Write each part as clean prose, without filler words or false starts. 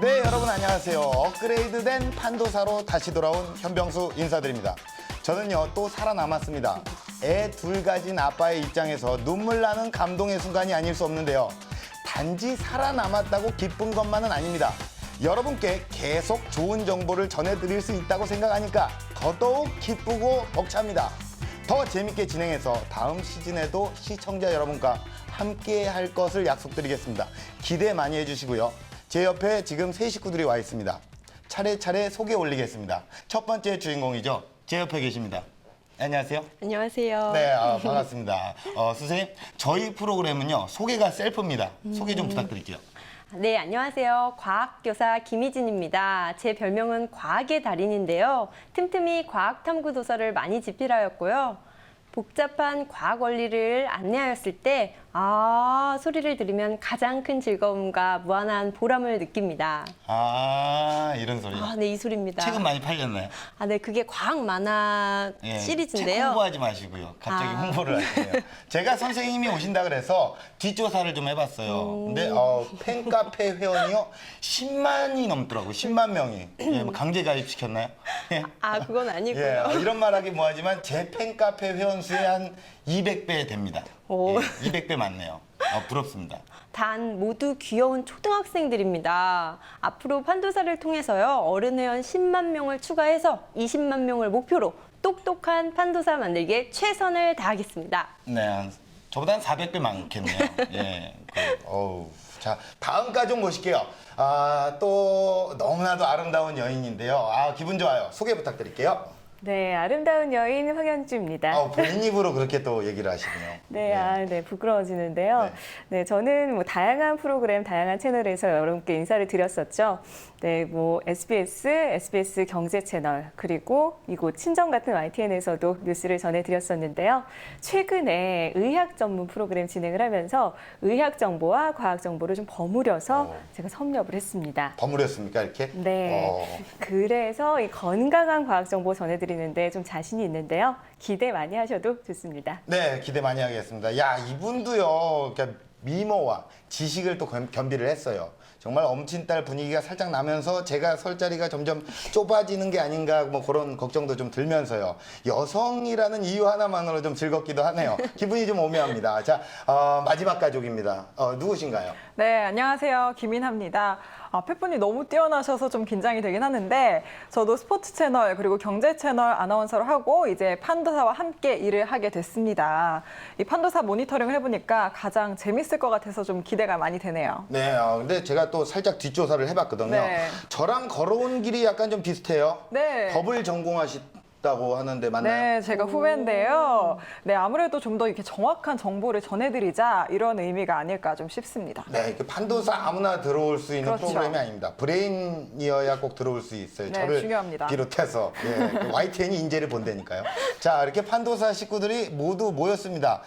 네, 여러분 안녕하세요. 업그레이드된 판도사로 다시 돌아온 현병수 인사드립니다. 저는요, 또 살아남았습니다. 애 둘 가진 아빠의 입장에서 눈물 나는 감동의 순간이 아닐 수 없는데요. 단지 살아남았다고 기쁜 것만은 아닙니다. 여러분께 계속 좋은 정보를 전해드릴 수 있다고 생각하니까 더더욱 기쁘고 벅찹니다. 더 재밌게 진행해서 다음 시즌에도 시청자 여러분과 함께 할 것을 약속드리겠습니다. 기대 많이 해주시고요. 제 옆에 지금 세 식구들이 와 있습니다. 차례차례 소개 올리겠습니다. 첫 번째 주인공이죠. 제 옆에 계십니다. 안녕하세요. 안녕하세요. 네, 반갑습니다. 선생님, 저희 프로그램은요, 소개가 셀프입니다. 소개 좀 부탁드릴게요. 네, 안녕하세요. 과학교사 김희진입니다. 제 별명은 과학의 달인인데요. 틈틈이 과학탐구 도서를 많이 집필하였고요. 복잡한 과학 원리를 안내하였을 때 소리를 들으면 가장 큰 즐거움과 무한한 보람을 느낍니다. 이런 소리요. 네, 이 소리입니다. 책은 많이 팔렸나요? 네, 그게 과학 만화 책 시리즈인데요. 홍보하지 마시고요. 갑자기 홍보를 하시네요. 제가 선생님이 오신다 그래서 뒷조사를 좀 해봤어요. 근데 팬카페 회원이요 10만이 넘더라고요. 10만 명이. 예, 뭐 강제 가입시켰나요? 예. 그건 아니고요. 예, 이런 말하기 뭐하지만 제 팬카페 회원 수의 한 200배 됩니다. 예, 200배 맞네요. 부럽습니다. 단 모두 귀여운 초등학생들입니다. 앞으로 판도사를 통해서요. 어른 회원 10만 명을 추가해서 20만 명을 목표로 똑똑한 판도사 만들기에 최선을 다하겠습니다. 네, 저보다 한 400배 많겠네요. 예, 자, 다음 가족 모실게요. 또 너무나도 아름다운 여인인데요. 기분 좋아요. 소개 부탁드릴게요. 네, 아름다운 여인 황현주입니다. 본인 입으로 그렇게 또 얘기를 하시네요. 네, 부끄러워지는데요. 네, 저는 뭐 다양한 프로그램, 다양한 채널에서 여러분께 인사를 드렸었죠. 네, 뭐 SBS 경제 채널, 그리고 이곳 친정 같은 YTN에서도 뉴스를 전해드렸었는데요. 최근에 의학 전문 프로그램 진행을 하면서 의학 정보와 과학 정보를 좀 버무려서 제가 섭렵을 했습니다. 버무렸습니까, 이렇게? 네. 그래서 이 건강한 과학 정보 전해드리는데 좀 자신이 있는데요. 기대 많이 하셔도 좋습니다. 네, 기대 많이 하겠습니다. 야, 이분도요, 그러니까 미모와 지식을 또 겸비를 했어요. 정말 엄친딸 분위기가 살짝 나면서 제가 설 자리가 점점 좁아지는 게 아닌가 뭐 그런 걱정도 좀 들면서요. 여성이라는 이유 하나만으로 좀 즐겁기도 하네요. 기분이 좀 오묘합니다. 자, 마지막 가족입니다. 누구신가요? 네, 안녕하세요. 김인하입니다. 펫분이 너무 뛰어나셔서 좀 긴장이 되긴 하는데 저도 스포츠 채널 그리고 경제 채널 아나운서를 하고 이제 판도사와 함께 일을 하게 됐습니다. 이 판도사 모니터링을 해보니까 가장 재밌을 것 같아서 좀 기대가 많이 되네요. 네, 근데 제가 또 살짝 뒷조사를 해봤거든요. 네. 저랑 걸어온 길이 약간 좀 비슷해요. 네. 법을 전공하셨다고 하는데 맞나요? 네, 제가 후배인데요. 네, 아무래도 좀 더 이렇게 정확한 정보를 전해드리자 이런 의미가 아닐까 좀 싶습니다. 네, 판도사 아무나 들어올 수 있는 그렇죠. 프로그램이 아닙니다. 브레인이어야 꼭 들어올 수 있어요. 네, 저를 중요합니다. 비롯해서 YTN이 인재를 본다니까요. 자, 이렇게 판도사 식구들이 모두 모였습니다.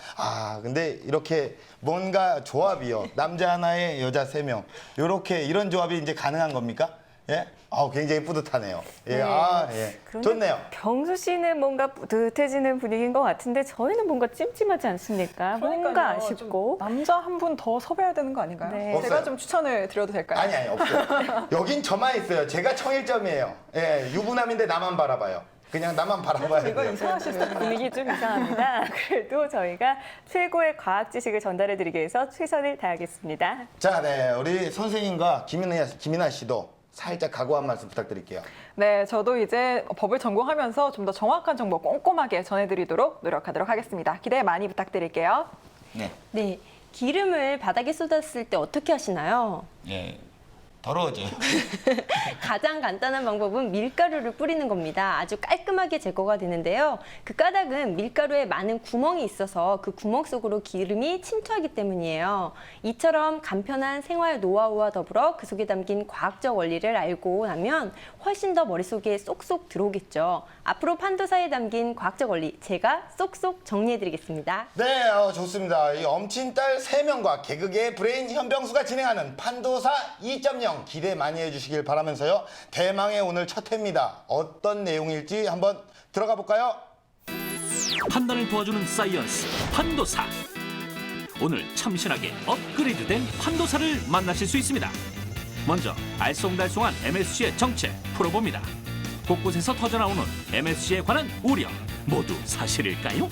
근데 이렇게 뭔가 조합이요. 남자 하나에 여자 3명. 이렇게 이런 조합이 이제 가능한 겁니까? 예? 굉장히 뿌듯하네요. 예, 네. 좋네요. 병수 씨는 뭔가 뿌듯해지는 분위기인 것 같은데 저희는 뭔가 찜찜하지 않습니까? 뭔가 그러니까요. 아쉽고. 좀 남자 한 분 더 섭외해야 되는 거 아닌가요? 네. 제가 없어요. 좀 추천을 드려도 될까요? 아니, 없어요. 여긴 저만 있어요. 제가 청일점이에요. 예, 유부남인데 나만 바라봐요. 그냥 나만 바라봐야 이거 돼요. 이상하실 수도 있어요. 분위기 좀 이상합니다. 그래도 저희가 최고의 과학 지식을 전달해드리기 위해서 최선을 다하겠습니다. 자, 네, 우리 선생님과 김인하 씨도 살짝 각오 한 말씀 부탁드릴게요. 네, 저도 이제 법을 전공하면서 좀 더 정확한 정보 꼼꼼하게 전해드리도록 노력하도록 하겠습니다. 기대 많이 부탁드릴게요. 네, 기름을 바닥에 쏟았을 때 어떻게 하시나요? 예, 더러워져요. 가장 간단한 방법은 밀가루를 뿌리는 겁니다. 아주 깔끔하게 제거가 되는데요. 그 까닭은 밀가루에 많은 구멍이 있어서 그 구멍 속으로 기름이 침투하기 때문이에요. 이처럼 간편한 생활 노하우와 더불어 그 속에 담긴 과학적 원리를 알고 나면 훨씬 더 머릿속에 쏙쏙 들어오겠죠. 앞으로 판도사에 담긴 과학적 원리 제가 쏙쏙 정리해드리겠습니다. 네, 좋습니다. 이 엄친딸 3명과 개그계 브레인 현병수가 진행하는 판도사 2.0 기대 많이 해주시길 바라면서요. 대망의 오늘 첫 회입니다. 어떤 내용일지 한번 들어가 볼까요? 판단을 도와주는 사이언스 판도사. 오늘 참신하게 업그레이드된 판도사를 만나실 수 있습니다. 먼저 알쏭달쏭한 MSG의 정체 풀어봅니다. 곳곳에서 터져나오는 MSG에 관한 우려 모두 사실일까요?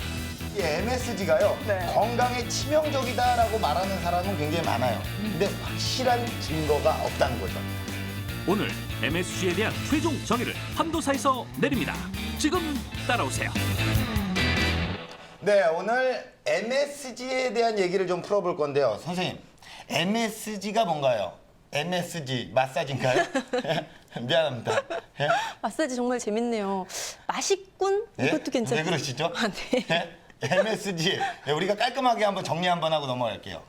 이 MSG가요 네. 건강에 치명적이다라고 말하는 사람은 굉장히 많아요. 근데 확실한 증거가 없다는 거죠. 오늘 MSG에 대한 최종 정의를 판도사에서 내립니다. 지금 따라오세요. 네, 오늘 MSG에 대한 얘기를 좀 풀어볼 건데요. 선생님, MSG가 뭔가요? MSG, 마사지인가요? 미안합니다. 예? 마사지 정말 재밌네요. 맛있군? 예? 이것도 괜찮아요. 왜 그러시죠? 아, 네. 예? MSG, 우리가 깔끔하게 한번 정리 한번 하고 넘어갈게요.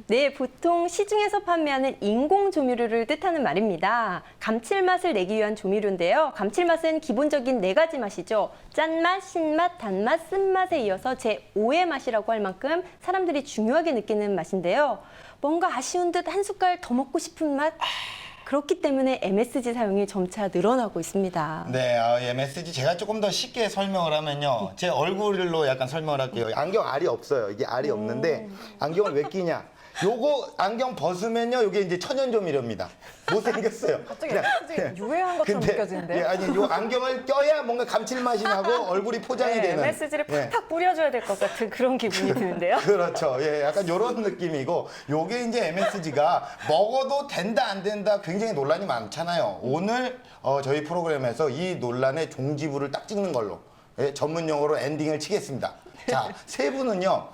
네, 보통 시중에서 판매하는 인공 조미료를 뜻하는 말입니다. 감칠맛을 내기 위한 조미료인데요. 감칠맛은 기본적인 4가지 맛이죠. 짠맛, 신맛, 단맛, 쓴맛에 이어서 제5의 맛이라고 할 만큼 사람들이 중요하게 느끼는 맛인데요. 뭔가 아쉬운 듯 한 숟갈 더 먹고 싶은 맛? 그렇기 때문에 MSG 사용이 점차 늘어나고 있습니다. 네, MSG 제가 조금 더 쉽게 설명을 하면요. 제 얼굴로 약간 설명을 할게요. 안경 알이 없어요. 이게 알이 없는데 안경을 왜 끼냐? 요거 안경 벗으면요. 요게 이제 천연조미료입니다. 못생겼어요. 갑자기 MSG 유해한 것처럼 느껴지는데요? 예, 아니, 요 안경을 껴야 뭔가 감칠맛이 나고 얼굴이 포장이 네, 되는. MSG를 예. 팍팍 뿌려줘야 될 것 같은 그런 기분이 드는데요. 그렇죠. 예, 약간 이런 느낌이고, 요게 이제 MSG가 먹어도 된다, 안 된다 굉장히 논란이 많잖아요. 오늘 저희 프로그램에서 이 논란의 종지부를 딱 찍는 걸로 전문 용어로 엔딩을 치겠습니다. 자, 세 분은요,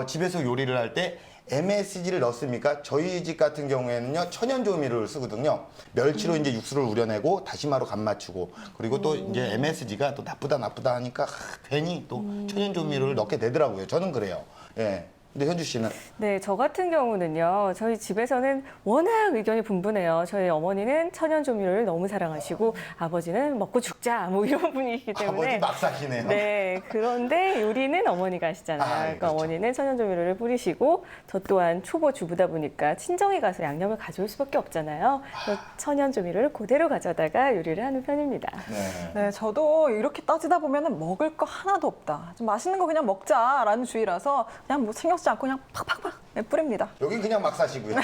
집에서 요리를 할 때 MSG를 넣습니까? 저희 집 같은 경우에는요, 천연조미료를 쓰거든요. 멸치로 이제 육수를 우려내고 다시마로 간 맞추고, 그리고 또 이제 MSG가 또 나쁘다 하니까 괜히 또 천연조미료를 넣게 되더라고요. 저는 그래요. 예. 근데 현주 씨는? 네, 저 같은 경우는요. 저희 집에서는 워낙 의견이 분분해요. 저희 어머니는 천연조미료를 너무 사랑하시고 아버지는 먹고 죽자 뭐 이런 분이시기 아버지 때문에 막 사시네요. 네, 그런데 요리는 어머니가 하시잖아요. 그러니까 그렇죠. 어머니는 천연조미료를 뿌리시고 저 또한 초보 주부다 보니까 친정에 가서 양념을 가져올 수밖에 없잖아요. 그래서 천연조미료를 그대로 가져다가 요리를 하는 편입니다. 네. 네, 저도 이렇게 따지다 보면 먹을 거 하나도 없다. 좀 맛있는 거 그냥 먹자라는 주의라서 그냥 뭐 신경 쓰지 않고 그냥 팍팍팍 뿌립니다. 여긴 그냥 막 사시고요.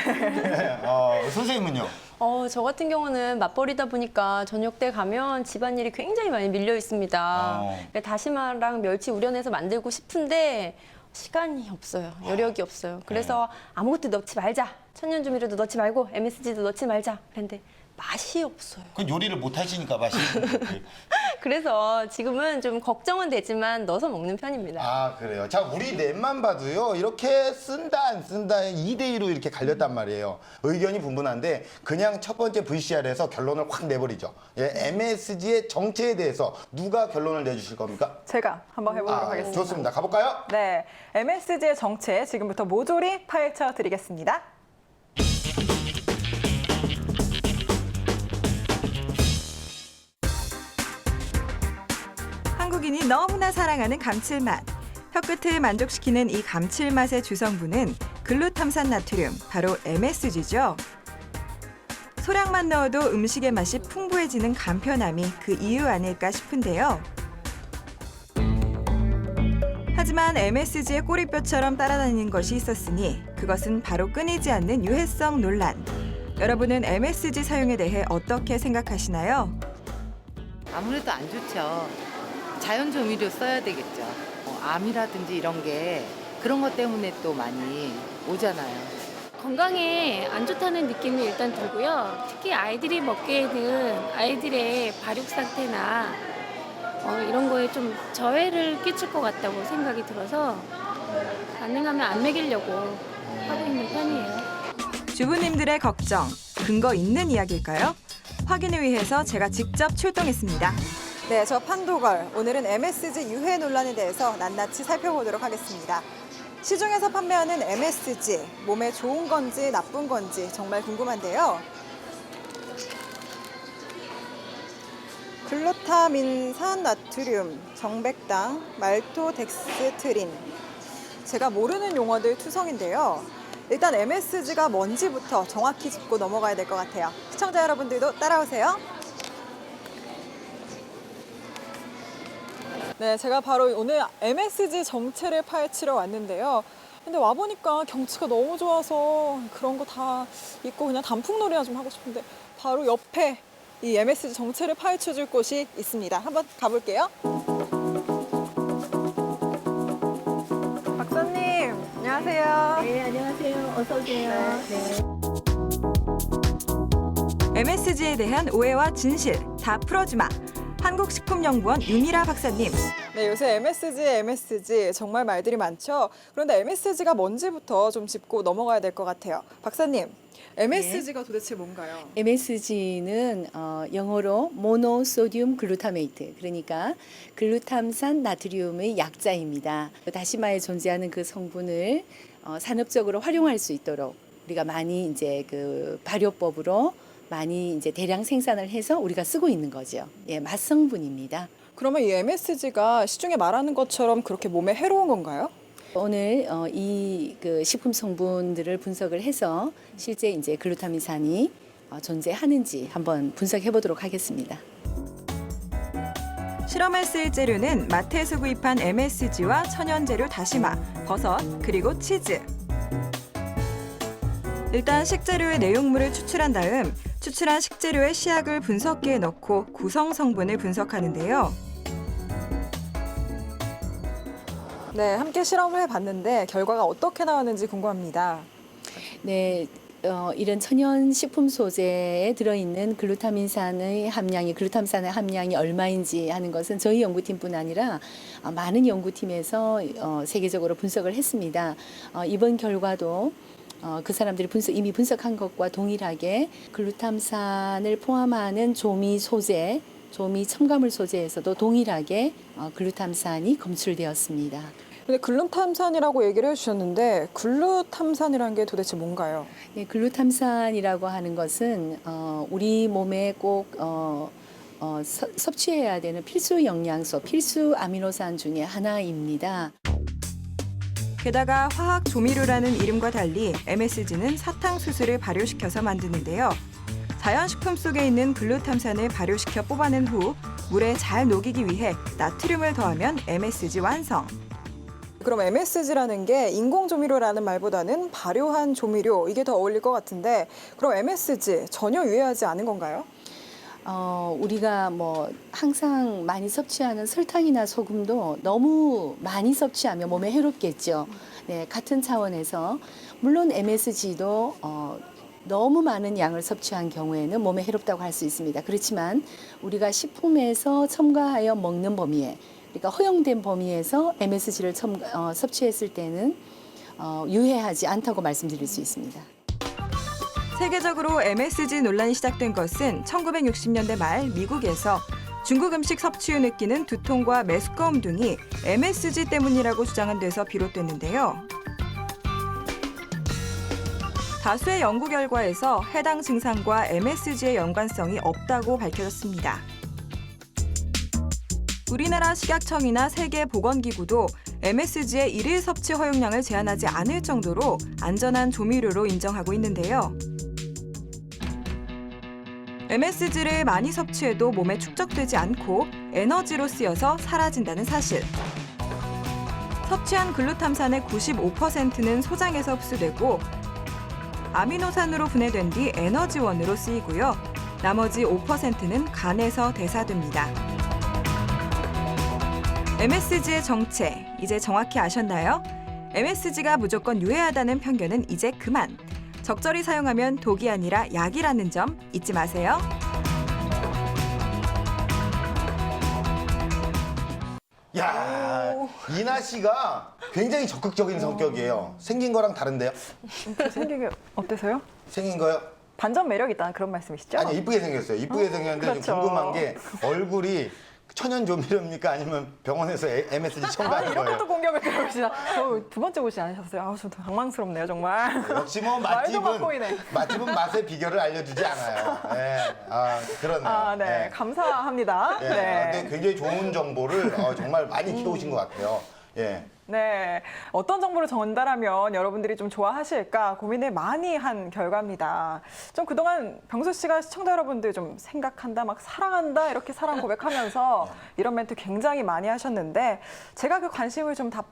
선생님은요? 저 같은 경우는 맞벌이다 보니까 저녁 때 가면 집안일이 굉장히 많이 밀려 있습니다. 그러니까 다시마랑 멸치 우려내서 만들고 싶은데 시간이 없어요. 여력이 없어요. 그래서 아무것도 넣지 말자. 천연조미료도 넣지 말고 MSG도 넣지 말자. 그런데 맛이 없어요. 그건 요리를 못 하시니까 맛이. 그래서 지금은 좀 걱정은 되지만 넣어서 먹는 편입니다. 아, 그래요. 자, 우리 넷만 봐도요. 이렇게 쓴다 안 쓴다 2대2로 이렇게 갈렸단 말이에요. 의견이 분분한데 그냥 첫 번째 VCR에서 결론을 확 내버리죠. 예, MSG의 정체에 대해서 누가 결론을 내주실 겁니까? 제가 한번 해보도록 하겠습니다. 좋습니다. 가볼까요? 네, MSG의 정체 지금부터 모조리 파헤쳐 드리겠습니다. 한국인이 너무나 사랑하는 감칠맛. 혀끝을 만족시키는 이 감칠맛의 주성분은 글루탐산나트륨, 바로 MSG죠. 소량만 넣어도 음식의 맛이 풍부해지는 간편함이 그 이유 아닐까 싶은데요. 하지만 MSG의 꼬리뼈처럼 따라다니는 것이 있었으니 그것은 바로 끊이지 않는 유해성 논란. 여러분은 MSG 사용에 대해 어떻게 생각하시나요? 아무래도 안 좋죠. 자연 조미료 써야 되겠죠. 암이라든지 이런 게 그런 것 때문에 또 많이 오잖아요. 건강에 안 좋다는 느낌이 일단 들고요. 특히 아이들이 먹기에는 아이들의 발육 상태나 이런 거에 좀 저해를 끼칠 것 같다고 생각이 들어서 가능하면 안 먹이려고 하고 있는 편이에요. 주부님들의 걱정, 근거 있는 이야기일까요? 확인을 위해서 제가 직접 출동했습니다. 네, 저 판도걸. 오늘은 MSG 유해 논란에 대해서 낱낱이 살펴보도록 하겠습니다. 시중에서 판매하는 MSG, 몸에 좋은 건지 나쁜 건지 정말 궁금한데요. 글루타민산 나트륨, 정백당, 말토덱스트린. 제가 모르는 용어들 투성인데요. 일단 MSG가 뭔지부터 정확히 짚고 넘어가야 될 것 같아요. 시청자 여러분들도 따라오세요. 네, 제가 바로 오늘 MSG 정체를 파헤치러 왔는데요. 근데 와보니까 경치가 너무 좋아서 그런 거 다 잊고 그냥 단풍놀이나 좀 하고 싶은데 바로 옆에 이 MSG 정체를 파헤쳐줄 곳이 있습니다. 한번 가볼게요. 박사님, 안녕하세요. 네, 안녕하세요. 어서 오세요. MSG에 대한 오해와 진실 다 풀어주마. 한국식품연구원 유미라 박사님. 네, 요새 MSG 정말 말들이 많죠. 그런데 MSG가 뭔지부터 좀 짚고 넘어가야 될 것 같아요. 박사님, MSG가 도대체 뭔가요? MSG는 영어로 모노소듐 글루타메이트, 그러니까 글루탐산 나트륨의 약자입니다. 다시마에 존재하는 그 성분을 산업적으로 활용할 수 있도록 우리가 많이 이제 그 발효법으로 많이 이제 대량 생산을 해서 우리가 쓰고 있는 거죠. 예, 맛성분입니다. 그러면 이 MSG가 시중에 말하는 것처럼 그렇게 몸에 해로운 건가요? 오늘 이 그 식품 성분들을 분석을 해서 실제 이제 글루타민산이 존재하는지 한번 분석해 보도록 하겠습니다. 실험에 쓰일 재료는 마트에서 구입한 MSG와 천연재료 다시마, 버섯, 그리고 치즈. 일단 식재료의 내용물을 추출한 다음 추출한 식재료의 시약을 분석기에 넣고 구성 성분을 분석하는데요. 네, 함께 실험을 해봤는데 결과가 어떻게 나왔는지 궁금합니다. 네, 이런 천연 식품 소재에 들어있는 글루타민산의 함량이 얼마인지 하는 것은 저희 연구팀뿐 아니라 많은 연구팀에서 세계적으로 분석을 했습니다. 이번 결과도 그 사람들이 이미 분석한 것과 동일하게 글루탐산을 포함하는 조미 첨가물 소재에서도 동일하게 글루탐산이 검출되었습니다. 근데 글루탐산이라고 얘기를 해주셨는데 글루탐산이라는 게 도대체 뭔가요? 네, 글루탐산이라고 하는 것은 우리 몸에 꼭 섭취해야 되는 필수 영양소, 필수 아미노산 중에 하나입니다. 게다가 화학 조미료라는 이름과 달리 MSG는 사탕수수를 발효시켜서 만드는데요. 자연식품 속에 있는 글루탐산을 발효시켜 뽑아낸 후 물에 잘 녹이기 위해 나트륨을 더하면 MSG 완성. 그럼 MSG라는 게 인공조미료라는 말보다는 발효한 조미료, 이게 더 어울릴 것 같은데 그럼 MSG 전혀 유해하지 않은 건가요? 우리가 뭐 항상 많이 섭취하는 설탕이나 소금도 너무 많이 섭취하면 몸에 해롭겠죠. 네, 같은 차원에서 물론 MSG도 너무 많은 양을 섭취한 경우에는 몸에 해롭다고 할 수 있습니다. 그렇지만 우리가 식품에서 첨가하여 먹는 범위에, 그러니까 허용된 범위에서 MSG를 섭취했을 때는 유해하지 않다고 말씀드릴 수 있습니다. 세계적으로 MSG 논란이 시작된 것은 1960년대 말 미국에서 중국 음식 섭취 후 느끼는 두통과 메스꺼움 등이 MSG 때문이라고 주장한 데서 비롯됐는데요. 다수의 연구 결과에서 해당 증상과 MSG의 연관성이 없다고 밝혀졌습니다. 우리나라 식약청이나 세계보건기구도 MSG의 일일 섭취 허용량을 제한하지 않을 정도로 안전한 조미료로 인정하고 있는데요. MSG를 많이 섭취해도 몸에 축적되지 않고 에너지로 쓰여서 사라진다는 사실. 섭취한 글루탐산의 95%는 소장에서 흡수되고 아미노산으로 분해된 뒤 에너지원으로 쓰이고요. 나머지 5%는 간에서 대사됩니다. MSG의 정체, 이제 정확히 아셨나요? MSG가 무조건 유해하다는 편견은 이제 그만. 적절히 사용하면 독이 아니라 약이라는 점 잊지 마세요. 야, 이나 씨가 굉장히 적극적인 성격이에요. 생긴 거랑 다른데요? 생긴 게 어때서요? 생긴 거요? 반전 매력 있다는 그런 말씀이시죠? 아니, 이쁘게 생겼어요. 이쁘게 생겼는데 좀 그렇죠. 궁금한 게 얼굴이 천연 조미료입니까? 아니면 병원에서 MSG 첨가하는 이런 거예요? 것도 공격을 들어오시나? 두 번째 보지 않으셨어요? 아, 좀 당황스럽네요, 정말. 역시 뭐 말도 막 보이네. 맛집은 맛의 비결을 알려주지 않아요. 네. 그렇네요. 아, 네. 네. 감사합니다. 네. 네. 근데 굉장히 좋은 정보를 정말 많이 키워오신 것 같아요. 예. 네. 어떤 정보를 전달하면 여러분들이 좀 좋아하실까 고민을 많이 한 결과입니다. 좀 그동안 병수 씨가 시청자 여러분들 좀 생각한다, 막 사랑한다, 이렇게 사랑 고백하면서 이런 멘트 굉장히 많이 하셨는데 제가 그 관심을 좀 다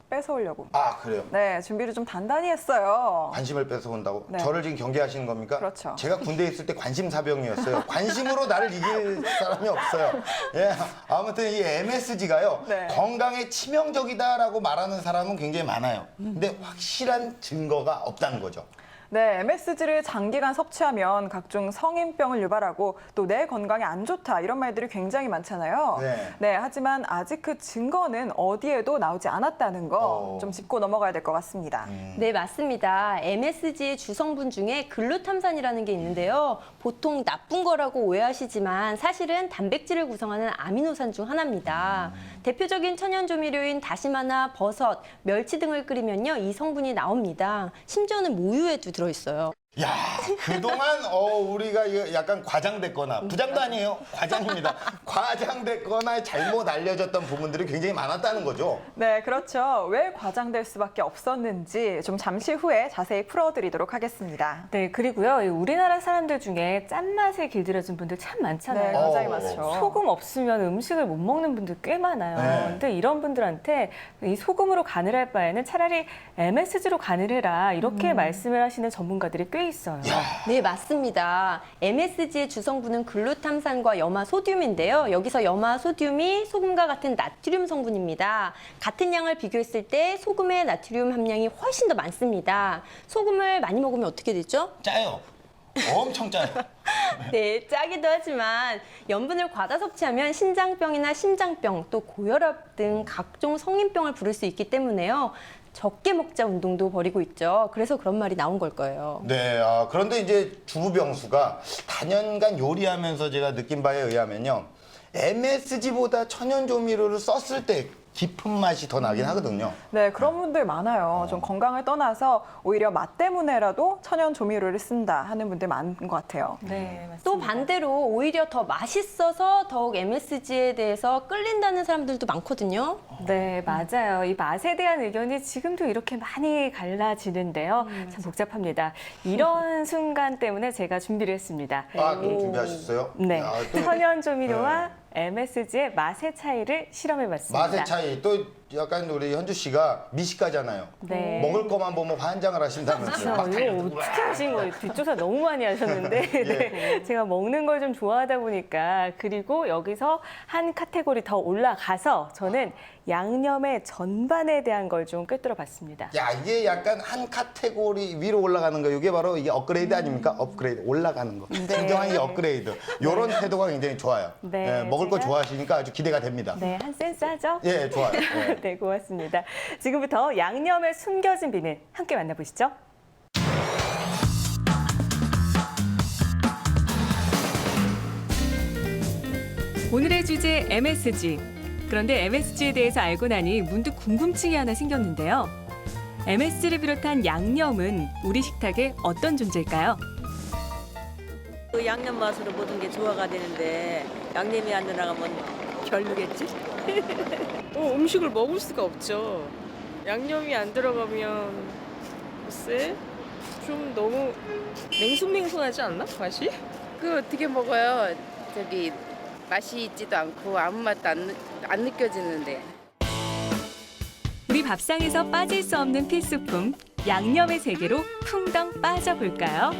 뺏어오려고. 아, 그래요? 네, 준비를 좀 단단히 했어요. 관심을 뺏어온다고? 네. 저를 지금 경계하시는 겁니까? 그렇죠. 제가 군대에 있을 때 관심사병이었어요. 관심으로 나를 이길 사람이 없어요. 예, 아무튼 이 MSG가요. 네. 건강에 치명적이다라고 말하는 사람은 굉장히 많아요. 근데 확실한 증거가 없다는 거죠. 네, MSG를 장기간 섭취하면 각종 성인병을 유발하고 또 내 건강에 안 좋다 이런 말들이 굉장히 많잖아요. 네. 하지만 아직 그 증거는 어디에도 나오지 않았다는 거 좀 짚고 넘어가야 될 것 같습니다. 네, 맞습니다. MSG의 주성분 중에 글루탐산이라는 게 있는데요. 보통 나쁜 거라고 오해하시지만 사실은 단백질을 구성하는 아미노산 중 하나입니다. 대표적인 천연 조미료인 다시마나 버섯, 멸치 등을 끓이면요, 이 성분이 나옵니다. 심지어는 모유에도 들어있어요. 야, 그동안 우리가 이거 약간 과장됐거나 부장도 아니에요. 과장입니다. 과장됐거나 잘못 알려졌던 부분들이 굉장히 많았다는 거죠. 네, 그렇죠. 왜 과장될 수밖에 없었는지 좀 잠시 후에 자세히 풀어드리도록 하겠습니다. 네, 그리고요. 이 우리나라 사람들 중에 짠맛에 길들여진 분들 참 많잖아요. 네, 굉장히 많죠. 소금 없으면 음식을 못 먹는 분들 꽤 많아요. 네. 근데 이런 분들한테 이 소금으로 간을 할 바에는 차라리 MSG로 간을 해라 이렇게 말씀을 하시는 전문가들이 꽤 있어요. 네, 맞습니다. MSG의 주성분은 글루탐산과 염화소듐인데요. 여기서 염화소듐이 소금과 같은 나트륨 성분입니다. 같은 양을 비교했을 때 소금의 나트륨 함량이 훨씬 더 많습니다. 소금을 많이 먹으면 어떻게 되죠? 짜요. 엄청 짜요. 네, 짜기도 하지만 염분을 과다 섭취하면 신장병이나 심장병, 또 고혈압 등 각종 성인병을 부를 수 있기 때문에요. 적게 먹자 운동도 벌이고 있죠. 그래서 그런 말이 나온 걸 거예요. 네, 그런데 이제 주부병수가 단연간 요리하면서 제가 느낀 바에 의하면요. MSG보다 천연 조미료를 썼을 때 깊은 맛이 더 나긴 하거든요. 네, 그런 분들 많아요. 좀 건강을 떠나서 오히려 맛 때문에라도 천연 조미료를 쓴다 하는 분들 많은 것 같아요. 네, 맞습니다. 또 반대로 오히려 더 맛있어서 더욱 MSG에 대해서 끌린다는 사람들도 많거든요. 네, 맞아요. 이 맛에 대한 의견이 지금도 이렇게 많이 갈라지는데요. 참 복잡합니다. 이런 순간 때문에 제가 준비를 했습니다. 그럼 준비하셨어요? 네, 야, 또 천연 조미료와 MSG의 맛의 차이를 실험해봤습니다. 맛의 차이. 또 약간 우리 현주 씨가 미식가잖아요. 네. 먹을 것만 보면 환장을 하신다면서요. 막 이거 어떻게 하신 거예요? 뒷조사 너무 많이 하셨는데 네. 제가 먹는 걸 좀 좋아하다 보니까 그리고 여기서 한 카테고리 더 올라가서 저는 양념의 전반에 대한 걸 좀 꿰뚫어 봤습니다. 야, 이게 약간 한 카테고리 위로 올라가는 거. 이게 바로 이게 업그레이드 아닙니까? 업그레이드. 올라가는 거. 진정한 이 업그레이드. 이런 태도가 굉장히 좋아요. 네, 먹을 거 제가- 좋아하시니까 아주 기대가 됩니다. 네, 한 센스 하죠? 예, 좋아요. 예. 네, 고맙습니다. 지금부터 양념의 숨겨진 비밀 함께 만나보시죠. 오늘의 주제 MSG. 그런데 MSG에 대해서 알고 나니 문득 궁금증이 하나 생겼는데요. MSG를 비롯한 양념은 우리 식탁에 어떤 존재일까요? 그 양념 맛으로 모든 게 조화가 되는데 양념이 안 들어가면 별로겠지? 음식을 먹을 수가 없죠. 양념이 안 들어가면 글쎄 좀 너무 맹숭맹숭하지 않나 맛이? 그 어떻게 먹어요? 저기 맛이 있지도 않고 아무 맛도 안 느껴지는데. 우리 밥상에서 빠질 수 없는 필수품 양념의 세계로 풍덩 빠져볼까요?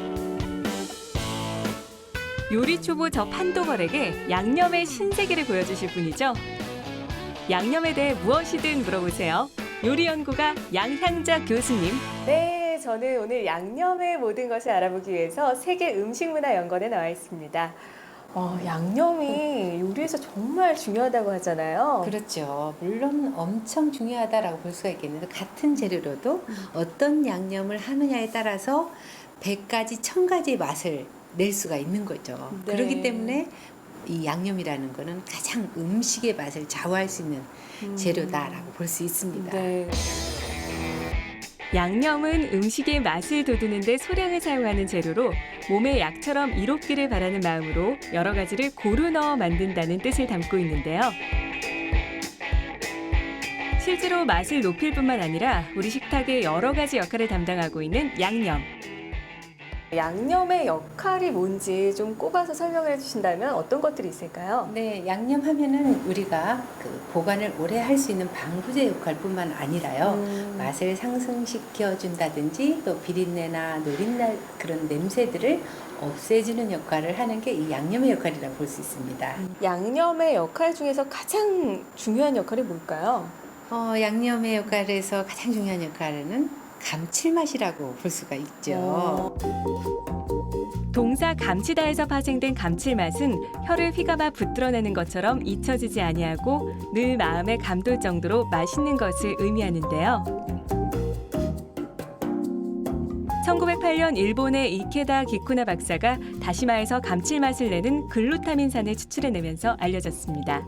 요리 초보 저 판도걸에게 양념의 신세계를 보여주실 분이죠. 양념에 대해 무엇이든 물어보세요. 요리연구가 양향자 교수님. 네, 저는 오늘 양념의 모든 것을 알아보기 위해서 세계음식문화연구원에 나와 있습니다. 양념이 요리에서 정말 중요하다고 하잖아요. 그렇죠. 물론 엄청 중요하다라고 볼 수가 있겠는데 같은 재료로도 어떤 양념을 하느냐에 따라서 100가지, 1000가지의 맛을 낼 수가 있는 거죠. 네. 그렇기 때문에 이 양념이라는 거는 가장 음식의 맛을 좌우할 수 있는 재료다라고 볼 수 있습니다. 네. 양념은 음식의 맛을 돋우는 데 소량을 사용하는 재료로 몸의 약처럼 이롭기를 바라는 마음으로 여러 가지를 고루 넣어 만든다는 뜻을 담고 있는데요. 실제로 맛을 높일 뿐만 아니라 우리 식탁의 여러 가지 역할을 담당하고 있는 양념. 양념의 역할이 뭔지 좀 꼽아서 설명을 해주신다면 어떤 것들이 있을까요? 네, 양념하면은 우리가 그 보관을 오래 할 수 있는 방부제 역할뿐만 아니라요. 맛을 상승시켜 준다든지 또 비린내나 노린내 그런 냄새들을 없애주는 역할을 하는 게 이 양념의 역할이라고 볼 수 있습니다. 양념의 역할 중에서 가장 중요한 역할이 뭘까요? 양념의 역할에서 가장 중요한 역할은 감칠맛이라고 볼 수가 있죠. 동사 감치다에서 파생된 감칠맛은 혀를 휘감아 붙들어내는 것처럼 잊혀지지 아니하고 늘 마음에 감돌 정도로 맛있는 것을 의미하는데요. 1908년 일본의 이케다 기쿠나 박사가 다시마에서 감칠맛을 내는 글루타민산을 추출해내면서 알려졌습니다.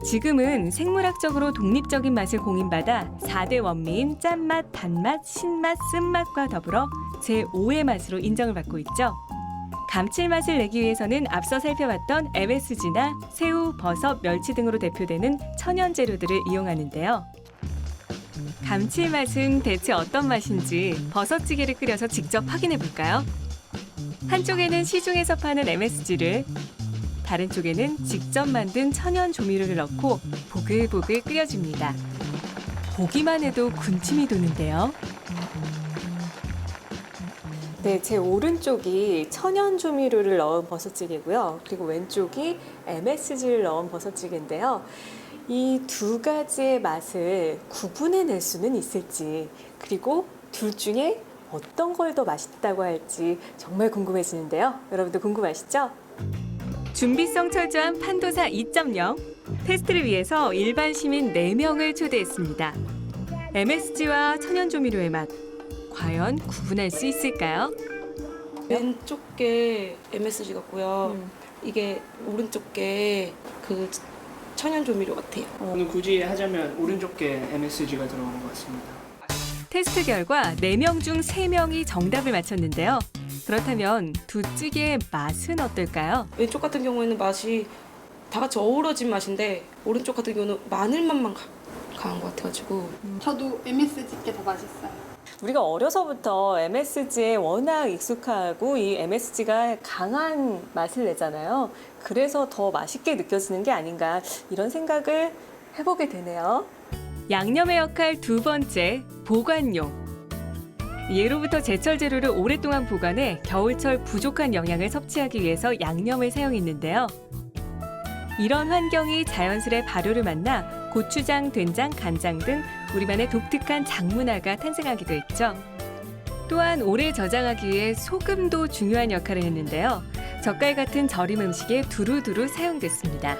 지금은 생물학적으로 독립적인 맛을 공인받아 4대 원미인 짠맛, 단맛, 신맛, 쓴맛과 더불어 제5의 맛으로 인정을 받고 있죠. 감칠맛을 내기 위해서는 앞서 살펴봤던 MSG나 새우, 버섯, 멸치 등으로 대표되는 천연 재료들을 이용하는데요. 감칠맛은 대체 어떤 맛인지 버섯찌개를 끓여서 직접 확인해 볼까요? 한쪽에는 시중에서 파는 MSG를, 다른 쪽에는 직접 만든 천연 조미료를 넣고 보글보글 끓여줍니다. 보기만 해도 군침이 도는데요. 네, 제 오른쪽이 천연 조미료를 넣은 버섯찌개고요. 그리고 왼쪽이 MSG를 넣은 버섯찌개인데요. 이 두 가지의 맛을 구분해낼 수는 있을지, 그리고 둘 중에 어떤 걸 더 맛있다고 할지 정말 궁금해지는데요. 여러분도 궁금하시죠? 준비성 철저한 판도사 2.0 테스트를 위해서 일반 시민 4명을 초대했습니다. MSG와 천연조미료의 맛, 과연 구분할 수 있을까요? 왼쪽 게 MSG 같고요. 이게 오른쪽 게 그 천연 조미료 같아요. 오늘 굳이 하자면 오른쪽 게 MSG가 들어간 것 같습니다. 테스트 결과 4명 중 3명이 정답을 맞췄는데요. 그렇다면 두 찌개의 맛은 어떨까요? 왼쪽 같은 경우에는 맛이 다 같이 어우러진 맛인데 오른쪽 같은 경우는 마늘 맛만 강한 것 같아가지고 저도 MSG께 더 맛있어요. 우리가 어려서부터 MSG에 워낙 익숙하고 이 MSG가 강한 맛을 내잖아요. 그래서 더 맛있게 느껴지는 게 아닌가 이런 생각을 해보게 되네요. 양념의 역할 두 번째, 보관용. 예로부터 제철 재료를 오랫동안 보관해 겨울철 부족한 영양을 섭취하기 위해서 양념을 사용했는데요. 이런 환경이 자연스레 발효를 만나 고추장, 된장, 간장 등 우리만의 독특한 장문화가 탄생하기도 했죠. 또한 오래 저장하기 위해 소금도 중요한 역할을 했는데요. 젓갈 같은 절임 음식에 두루두루 사용됐습니다.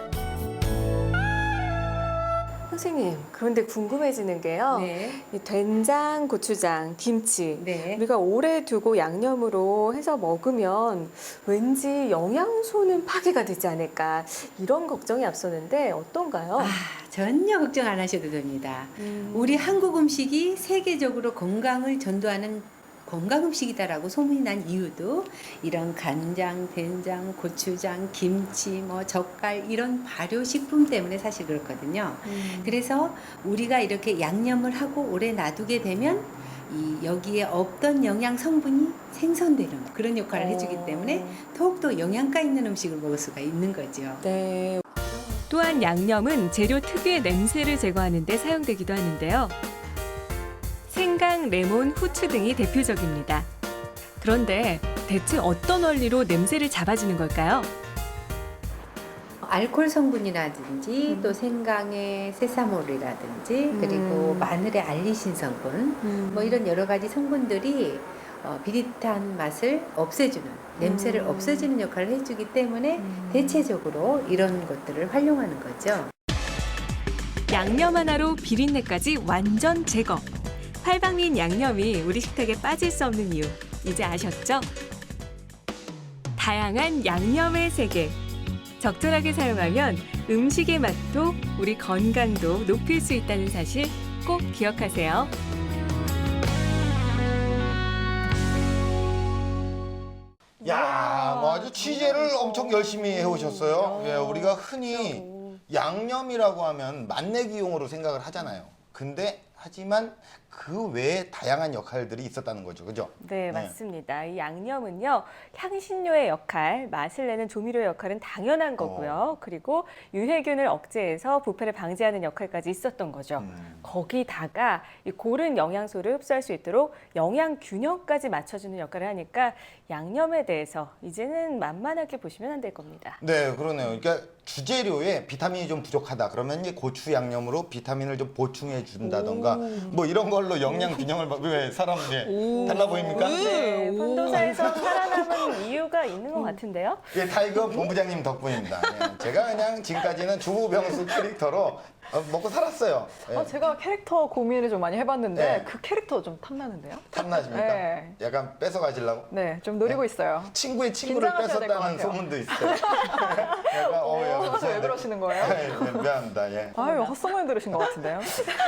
선생님, 그런데 궁금해지는 게요. 네. 이 된장, 고추장, 김치 네. 우리가 오래 두고 양념으로 해서 먹으면 왠지 영양소는 파괴가 되지 않을까 이런 걱정이 앞서는데 어떤가요? 전혀 걱정 안 하셔도 됩니다. 우리 한국 음식이 세계적으로 건강을 전도하는 건강 음식이다라고 소문이 난 이유도 이런 간장, 된장, 고추장, 김치, 뭐 젓갈 이런 발효 식품 때문에 사실 그렇거든요. 그래서 우리가 이렇게 양념을 하고 오래 놔두게 되면 이 여기에 없던 영양 성분이 생성되는 그런 역할을 해주기 때문에 더욱더 영양가 있는 음식을 먹을 수가 있는 거죠. 네. 또한 양념은 재료 특유의 냄새를 제거하는 데 사용되기도 하는데요. 생강, 레몬, 후추 등이 대표적입니다. 그런데 대체 어떤 원리로 냄새를 잡아주는 걸까요? 알코올 성분이라든지 또 생강의 세사몰이라든지 그리고 마늘의 알리신 성분 뭐 이런 여러 가지 성분들이 비릿한 맛을 없애주는 냄새를 없애주는 역할을 해주기 때문에 대체적으로 이런 것들을 활용하는 거죠. 양념 하나로 비린내까지 완전 제거. 팔방미인 양념이 우리 식탁에 빠질 수 없는 이유 이제 아셨죠? 다양한 양념의 세계. 적절하게 사용하면 음식의 맛도 우리 건강도 높일 수 있다는 사실 꼭 기억하세요. 야, 뭐 아주 취재를 엄청 열심히 해오셨어요. 예, 우리가 흔히 양념이라고 하면 맛내기용으로 생각을 하잖아요. 근데 하지만 그 외에 다양한 역할들이 있었다는 거죠. 그죠? 네, 맞습니다. 이 양념은요, 향신료의 역할, 맛을 내는 조미료의 역할은 당연한 거고요. 그리고 유해균을 억제해서 부패를 방지하는 역할까지 있었던 거죠. 거기다가 이 고른 영양소를 흡수할 수 있도록 영양 균형까지 맞춰주는 역할을 하니까 양념에 대해서 이제는 만만하게 보시면 안 될 겁니다. 네, 그러네요. 그러니까 주재료에 비타민이 좀 부족하다. 그러면 이제 고추 양념으로 비타민을 좀 보충해 준다던가 뭐 이런 걸로 영양 균형을 왜 사람 달라 보입니까? 네, 판도사에서 살아남은 이유가 있는 것 같은데요. 예, 다 이거 본부장님 덕분입니다. 예, 제가 그냥 지금까지는 주부병수 캐릭터로 먹고 살았어요. 예. 제가 캐릭터 고민을 좀 많이 해봤는데 네. 그 캐릭터 좀 탐나는데요? 탐나십니까? 네. 약간 뺏어 가시려고? 네, 좀 노리고 있어요. 친구의 친구를 긴장하셔야 될것 뺏었다는 같아요. 소문도 있어요. 약간 왜 그러시는 거예요? 미안합니다. 예. 아유, 헛소문 들으신 것 같은데요.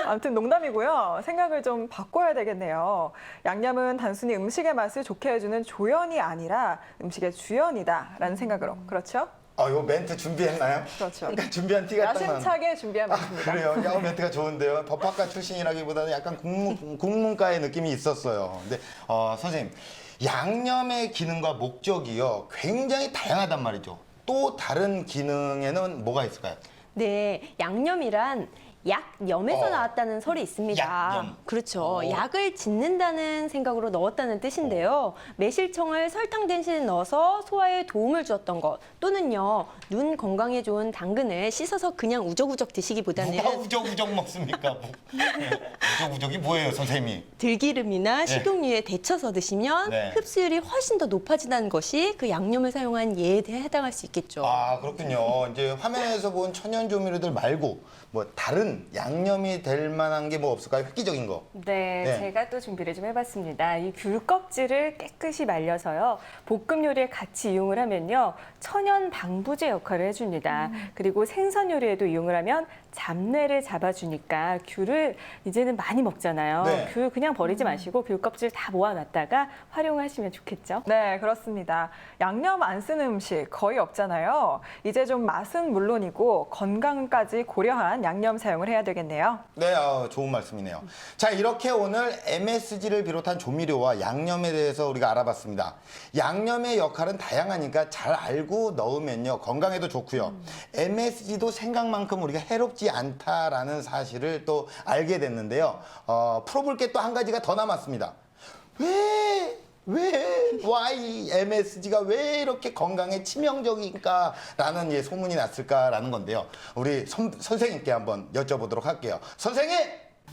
아무튼 농담이고요. 생각을 좀 바꿔야 되겠네요. 양념은 단순히 음식의 맛을 좋게 해주는 조연이 아니라 음식의 주연이다라는 생각으로. 그렇죠? 요 멘트 준비했나요? 그렇죠. 준비한 티가 딱 나는. 야심차게 준비한 멘트입니다. 그래요. 야, 멘트가 좋은데요. 법학과 출신이라기보다는 약간 국문과의 느낌이 있었어요. 근데 선생님, 양념의 기능과 목적이요 굉장히 다양하단 말이죠. 또 다른 기능에는 뭐가 있을까요? 네, 양념이란 약염에서 나왔다는 설이 있습니다. 약염. 그렇죠. 약을 짓는다는 생각으로 넣었다는 뜻인데요. 매실청을 설탕 대신에 넣어서 소화에 도움을 주었던 것 또는요. 눈 건강에 좋은 당근을 씻어서 그냥 우적우적 드시기보다는 누가 우적우적 먹습니까? 우적우적이 뭐예요, 선생님이? 들기름이나 식용유에 데쳐서 드시면 네. 흡수율이 훨씬 더 높아진다는 것이 그 양념을 사용한 예에 해당할 수 있겠죠. 아, 그렇군요. 이제 화면에서 본 천연 조미료들 말고 뭐 다른 양념이 될 만한 게 뭐 없을까요? 획기적인 거. 네, 네. 제가 또 준비를 좀 해봤습니다. 이 귤 껍질을 깨끗이 말려서요. 볶음 요리에 같이 이용을 하면요. 천연 방부제 역할을 해줍니다. 그리고 생선 요리에도 이용을 하면 잡내를 잡아주니까 귤을 이제는 많이 먹잖아요. 네. 귤 그냥 버리지 마시고 귤 껍질 다 모아놨다가 활용하시면 좋겠죠. 네, 그렇습니다. 양념 안 쓰는 음식 거의 없잖아요. 이제 좀 맛은 물론이고 건강까지 고려한 양념 사용을 해야 되겠네요. 네, 좋은 말씀이네요. 자, 이렇게 오늘 MSG를 비롯한 조미료와 양념에 대해서 우리가 알아봤습니다. 양념의 역할은 다양하니까 잘 알고 넣으면요. 건강에도 좋고요. MSG도 생각만큼 우리가 해롭지 않다라는 사실을 또 알게 됐는데요. 풀어볼 게 또 한 가지가 더 남았습니다. why MSG가 왜 이렇게 건강에 치명적일까라는 소문이 났을까라는 건데요. 우리 선생님께 한번 여쭤보도록 할게요. 선생님!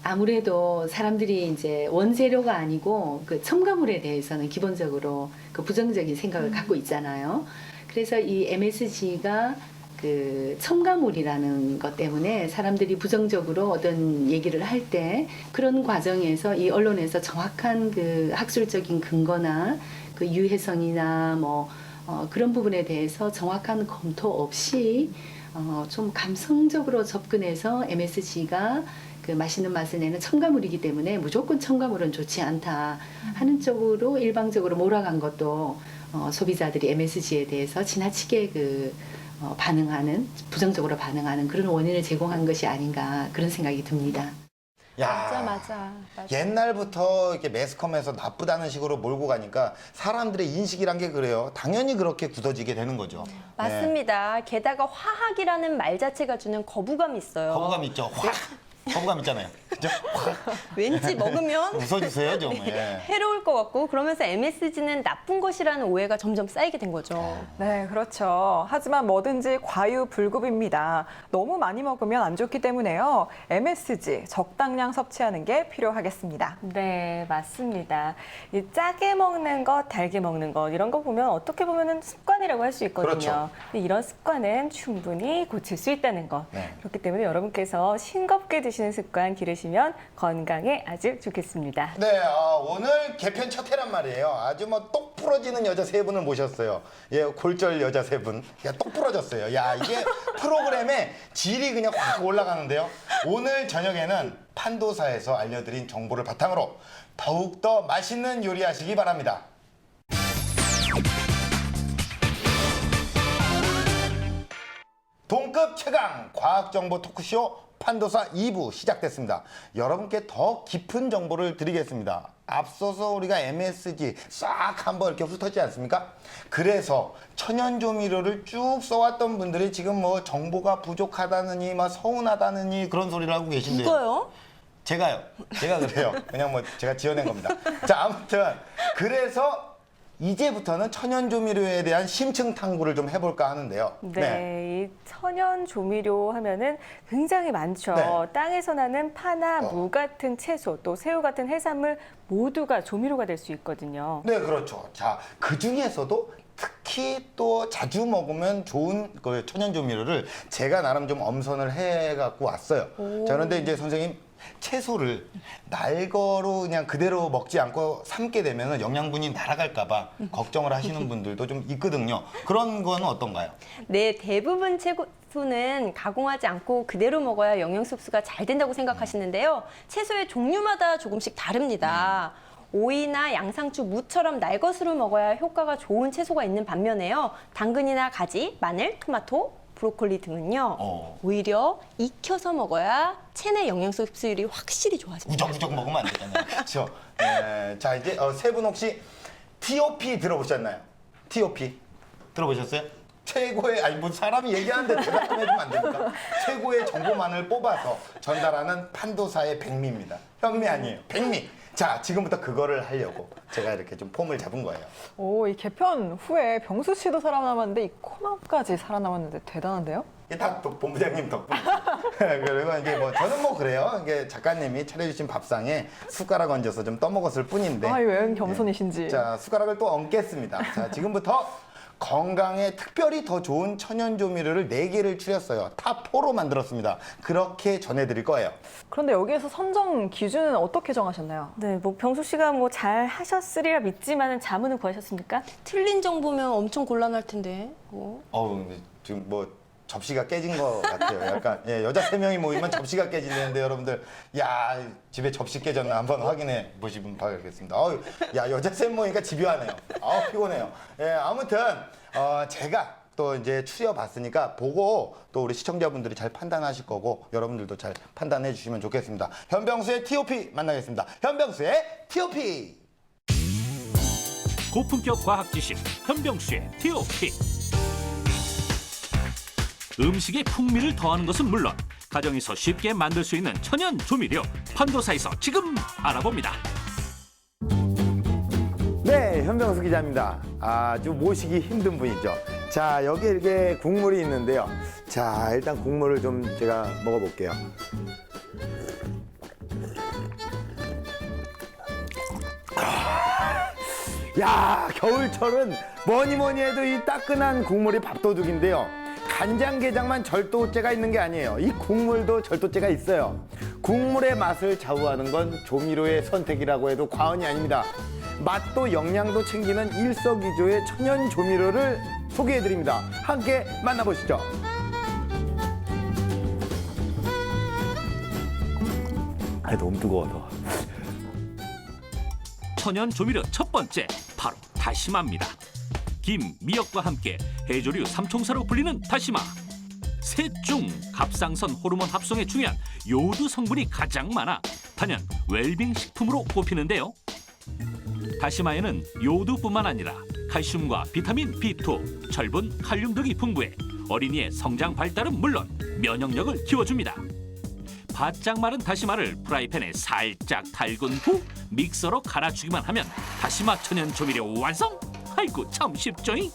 아무래도 사람들이 이제 원재료가 아니고 그 첨가물에 대해서는 기본적으로 그 부정적인 생각을 갖고 있잖아요. 그래서 이 MSG가 그 첨가물이라는 것 때문에 사람들이 부정적으로 어떤 얘기를 할 때 그런 과정에서 이 언론에서 정확한 그 학술적인 근거나 그 유해성이나 뭐 그런 부분에 대해서 정확한 검토 없이 좀 감성적으로 접근해서 MSG가 그 맛있는 맛을 내는 첨가물이기 때문에 무조건 첨가물은 좋지 않다 하는 쪽으로 일방적으로 몰아간 것도 소비자들이 MSG에 대해서 지나치게 반응하는, 부정적으로 반응하는 그런 원인을 제공한 것이 아닌가 그런 생각이 듭니다. 야, 맞아. 옛날부터 이렇게 매스컴에서 나쁘다는 식으로 몰고 가니까 사람들의 인식이란 게 그래요. 당연히 그렇게 굳어지게 되는 거죠. 맞습니다. 게다가 화학이라는 말 자체가 주는 거부감이 있어요. 거부감 있죠. 거부감 있잖아요. 그죠? 왠지 먹으면 웃어주세요, 좀. 네, 해로울 것 같고 그러면서 MSG는 나쁜 것이라는 오해가 점점 쌓이게 된 거죠. 네, 그렇죠. 하지만 뭐든지 과유불급입니다. 너무 많이 먹으면 안 좋기 때문에요. MSG 적당량 섭취하는 게 필요하겠습니다. 네, 맞습니다. 이 짜게 먹는 것, 달게 먹는 것 이런 거 보면 어떻게 보면 습관이라고 할 수 있거든요. 그렇죠. 근데 이런 습관은 충분히 고칠 수 있다는 것. 네. 그렇기 때문에 여러분께서 싱겁게 드시는 습관 기르시면 건강에 아주 좋겠습니다. 네, 오늘 개편 첫 회란 말이에요. 아주 뭐 똑 부러지는 여자 세 분을 모셨어요. 예, 골절 여자 세 분. 야, 똑 부러졌어요. 야, 이게 프로그램의 질이 그냥 확 올라가는데요. 오늘 저녁에는 판도사에서 알려드린 정보를 바탕으로 더욱더 맛있는 요리하시기 바랍니다. 동급 최강 과학정보 토크쇼 판도사 2부 시작됐습니다. 여러분께 더 깊은 정보를 드리겠습니다. 앞서서 우리가 MSG 싹 한번 이렇게 훑었지 않습니까? 그래서 천연조미료를 쭉 써왔던 분들이 지금 뭐 정보가 부족하다느니 막 서운하다느니 그런 소리를 하고 계신데요. 누가요? 제가요. 제가 그래요. 그냥 뭐 제가 지어낸 겁니다. 자, 아무튼 그래서 이제부터는 천연조미료에 대한 심층 탐구를 좀 해볼까 하는데요. 네, 이 천연 조미료 하면은 굉장히 많죠. 네. 땅에서 나는 파나 무 같은 채소, 또 새우 같은 해산물 모두가 조미료가 될 수 있거든요. 네, 그렇죠. 자, 그 중에서도 특히 또 자주 먹으면 좋은 그 천연조미료를 제가 나름 좀 엄선을 해갖고 왔어요. 자, 그런데 이제 선생님, 채소를 날거로 그냥 그대로 먹지 않고 삶게 되면 영양분이 날아갈까봐 걱정을 하시는 분들도 좀 있거든요. 그런 건 어떤가요? 네, 대부분 채소는 가공하지 않고 그대로 먹어야 영양소 흡수가 잘 된다고 생각하시는데요. 채소의 종류마다 조금씩 다릅니다. 오이나 양상추, 무처럼 날것으로 먹어야 효과가 좋은 채소가 있는 반면에요. 당근이나 가지, 마늘, 토마토, 브로콜리 등은요. 오히려 익혀서 먹어야 체내 영양소 흡수율이 확실히 좋아집니다. 무적무적 먹으면 안 되잖아요. 그렇죠. 네, 자, 이제 세 분 혹시 TOP 들어보셨나요? TOP 들어보셨어요? 최고의, 아니 뭐 사람이 얘기하는데 대답 좀 해주면 안 됩니까? 최고의 정보만을 뽑아서 전달하는 판도사의 백미입니다. 현미 아니에요. 백미. 자, 지금부터 그거를 하려고 제가 이렇게 좀 폼을 잡은 거예요. 오, 이 개편 후에 병수 씨도 살아남았는데 이 코너까지 살아남았는데 대단한데요? 이게 다 본부장님 덕분이죠. 그리고 이제 뭐 저는 뭐 그래요. 이게 작가님이 차려주신 밥상에 숟가락 얹어서 좀 떠먹었을 뿐인데. 아, 왜 겸손이신지. 네. 자, 숟가락을 또 얹겠습니다. 자, 지금부터 건강에 특별히 더 좋은 천연조미료를 4개를 추렸어요. 탑4로 만들었습니다. 그렇게 전해드릴 거예요. 그런데 여기에서 선정 기준은 어떻게 정하셨나요? 네, 뭐 병수 씨가 뭐 잘 하셨으리라 믿지만은 자문은 구하셨습니까? 틀린 정보면 엄청 곤란할 텐데. 근데 지금 뭐 접시가 깨진 것 같아요. 약간 여자 3명이 모이면 접시가 깨진다는데 여러분들, 야, 집에 접시 깨졌나 한번 확인해 보시면 바라겠습니다. 야, 여자 3명 모이니까 집요하네요. 피곤해요. 아무튼 제가 또 이제 추려봤으니까 보고 또 우리 시청자분들이 잘 판단하실 거고 여러분들도 잘 판단해 주시면 좋겠습니다. 현병수의 TOP 만나겠습니다. 현병수의 TOP. 고품격 과학 지식 현병수의 TOP. 음식의 풍미를 더하는 것은 물론 가정에서 쉽게 만들 수 있는 천연 조미료 판도사에서 지금 알아봅니다. 네, 현병수 기자입니다. 아주 모시기 힘든 분이죠. 자, 여기 이렇게 국물이 있는데요. 자, 일단 국물을 좀 제가 먹어볼게요. 야, 겨울철은 뭐니 해도 이 따끈한 국물이 밥도둑인데요. 간장게장만 절도죄가 있는 게 아니에요. 이 국물도 절도죄가 있어요. 국물의 맛을 좌우하는 건 조미료의 선택이라고 해도 과언이 아닙니다. 맛도 영양도 챙기는 일석이조의 천연 조미료를 소개해드립니다. 함께 만나보시죠. 너무 뜨거워서. 천연 조미료 첫 번째, 바로 다시마입니다. 김, 미역과 함께 해조류 삼총사로 불리는 다시마. 셋 중 갑상선 호르몬 합성에 중요한 요오드 성분이 가장 많아 단연 웰빙 식품으로 꼽히는데요. 다시마에는 요오드뿐만 아니라 칼슘과 비타민 B2, 철분, 칼륨 등이 풍부해 어린이의 성장 발달은 물론 면역력을 키워줍니다. 바짝 마른 다시마를 프라이팬에 살짝 달군 후 믹서로 갈아주기만 하면 다시마 천연 조미료 완성! 아이고 참 쉽죠잉?